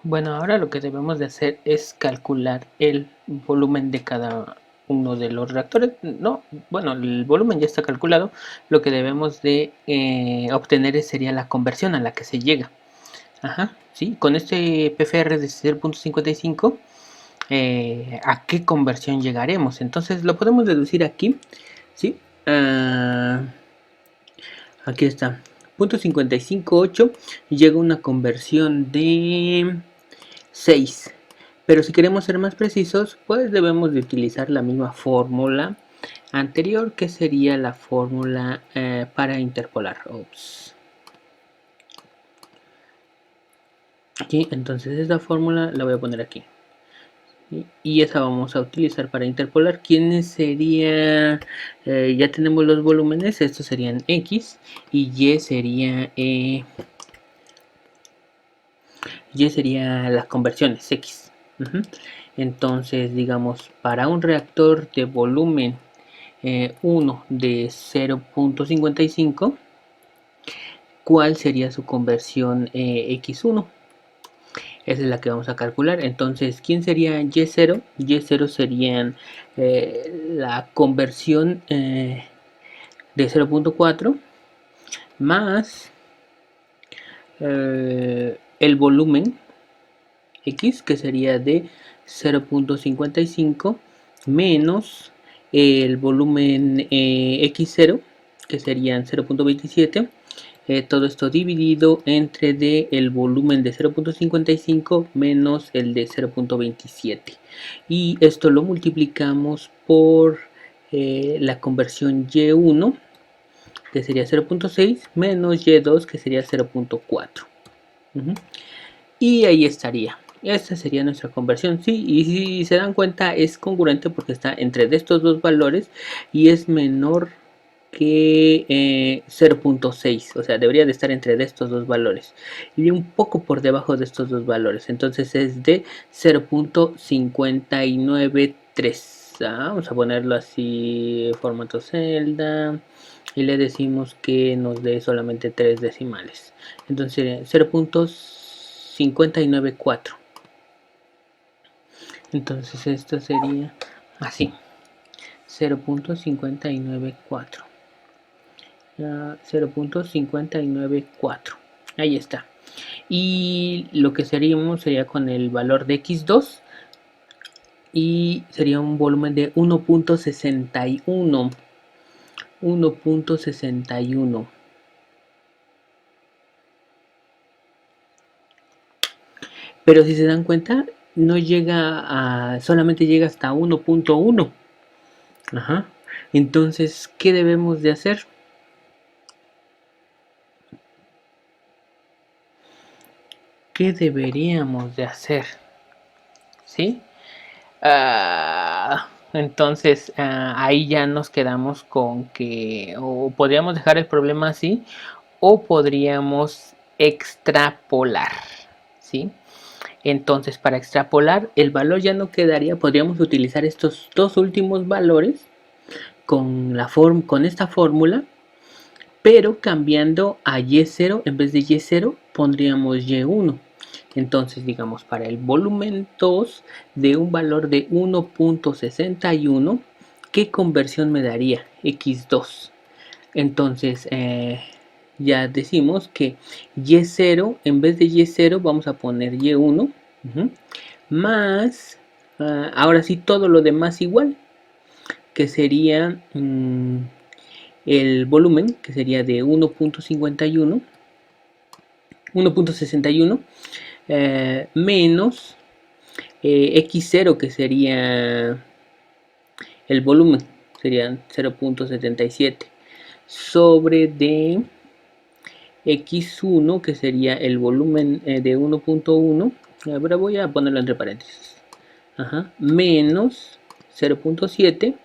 Bueno, ahora lo que debemos de hacer es calcular el volumen de cada uno de los reactores. No, bueno, el volumen ya está calculado. Lo que debemos de obtener sería la conversión a la que se llega. Ajá, sí, con este PFR de 0.55, ¿a qué conversión llegaremos? Entonces lo podemos deducir aquí, ¿sí? Aquí está. 0.558 llega una conversión de 6. Pero si queremos ser más precisos, pues debemos de utilizar la misma fórmula anterior, que sería la fórmula para interpolar. Ups. Aquí, entonces esta fórmula la voy a poner aquí. Y esa vamos a utilizar para interpolar. ¿Quiénes serían? Ya tenemos los volúmenes. Estos serían X y Y sería las conversiones X. Entonces, digamos, para un reactor de volumen 1 de 0.55, ¿cuál sería su conversión X1? Esa es la que vamos a calcular. Entonces, ¿quién sería Y0? Y0 serían la conversión de 0.4 más el volumen X, que sería de 0.55, menos el volumen X0, que serían 0.27. Todo esto dividido entre el volumen de 0.55 menos el de 0.27. Y esto lo multiplicamos por la conversión Y1, que sería 0.6, menos Y2, que sería 0.4. Y ahí estaría. Esta sería nuestra conversión, sí, y si se dan cuenta es congruente porque está entre estos dos valores y es menor que 0.6, o sea, debería de estar entre estos dos valores y un poco por debajo de estos dos valores, entonces es de 0.593. Vamos a ponerlo así, formato celda, y le decimos que nos dé solamente 3 decimales, entonces 0.594. Entonces esto sería así, 0.594. 0.594. Ahí está. Y lo que seríamos sería con el valor de X2 y sería un volumen de 1.61. 1.61. Pero si se dan cuenta, no llega a, solamente llega hasta 1.1. Ajá. Entonces, ¿qué debemos de hacer? ¿Qué deberíamos de hacer? ¿Sí? Entonces ahí ya nos quedamos con que o podríamos dejar el problema así o podríamos extrapolar, ¿sí? Entonces para extrapolar el valor ya no quedaría, podríamos utilizar estos dos últimos valores con esta fórmula, pero cambiando a Y0, en vez de Y0 pondríamos Y1. Entonces, digamos, para el volumen 2 de un valor de 1.61, ¿qué conversión me daría? X2. Entonces, ya decimos que Y0, en vez de Y0, vamos a poner Y1, más, ahora sí, todo lo demás igual, que sería el volumen, que sería de 1.51, 1.61, menos X0, que sería el volumen, serían 0.77, sobre de X1, que sería el volumen de 1.1, ahora voy a ponerlo entre paréntesis, menos 0.7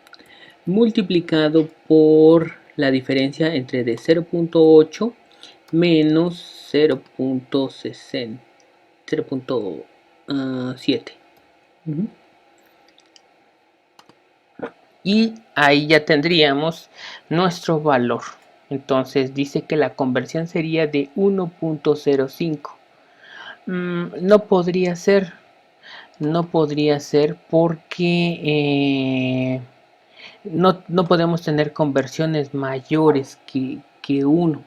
multiplicado por la diferencia entre de 0.8 menos 0.60, 0.7. Y ahí ya tendríamos nuestro valor. Entonces dice que la conversión sería de 1.05. No podría ser. No podría ser porque no podemos tener conversiones mayores que 1.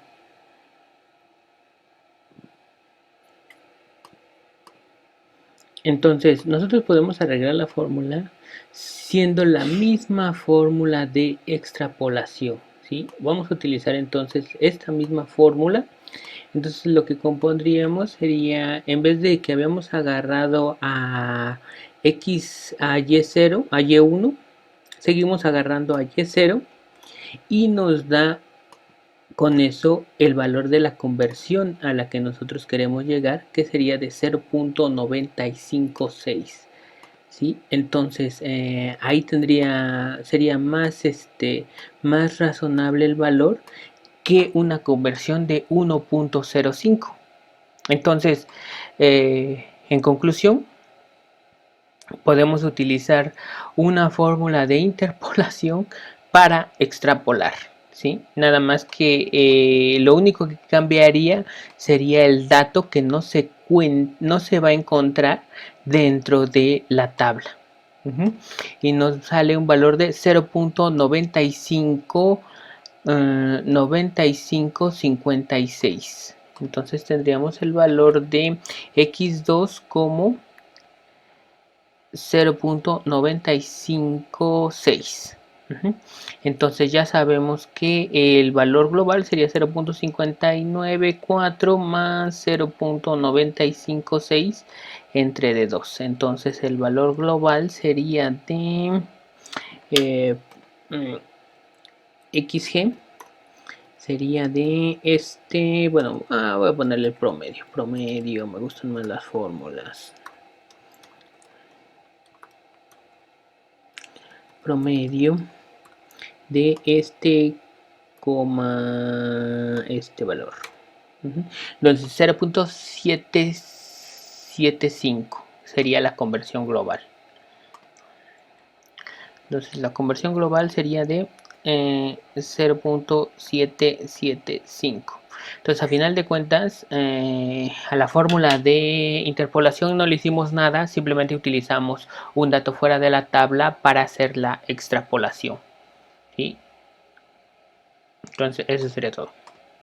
Entonces, nosotros podemos arreglar la fórmula siendo la misma fórmula de extrapolación, ¿sí? Vamos a utilizar entonces esta misma fórmula. Entonces, lo que compondríamos sería, en vez de que habíamos agarrado a x a y0, a y1, seguimos agarrando a y0 y nos da con eso el valor de la conversión a la que nosotros queremos llegar, que sería de 0.956. ¿Sí? Entonces ahí sería más razonable el valor que una conversión de 1.05. Entonces, en conclusión, podemos utilizar una fórmula de interpolación para extrapolar, ¿sí? Nada más que lo único que cambiaría sería el dato que no se va a encontrar dentro de la tabla. Y nos sale un valor de 0.9556. Entonces tendríamos el valor de x2 como 0.956. Entonces ya sabemos que el valor global sería 0.594 más 0.956 entre de 2. Entonces el valor global sería de XG sería de bueno, voy a ponerle el promedio, me gustan más las fórmulas. Promedio de valor. Entonces 0.775 sería la conversión global. Entonces la conversión global sería de 0.775. Entonces a final de cuentas a la fórmula de interpolación no le hicimos nada, simplemente utilizamos un dato fuera de la tabla para hacer la extrapolación. ¿Sí? Entonces eso sería todo.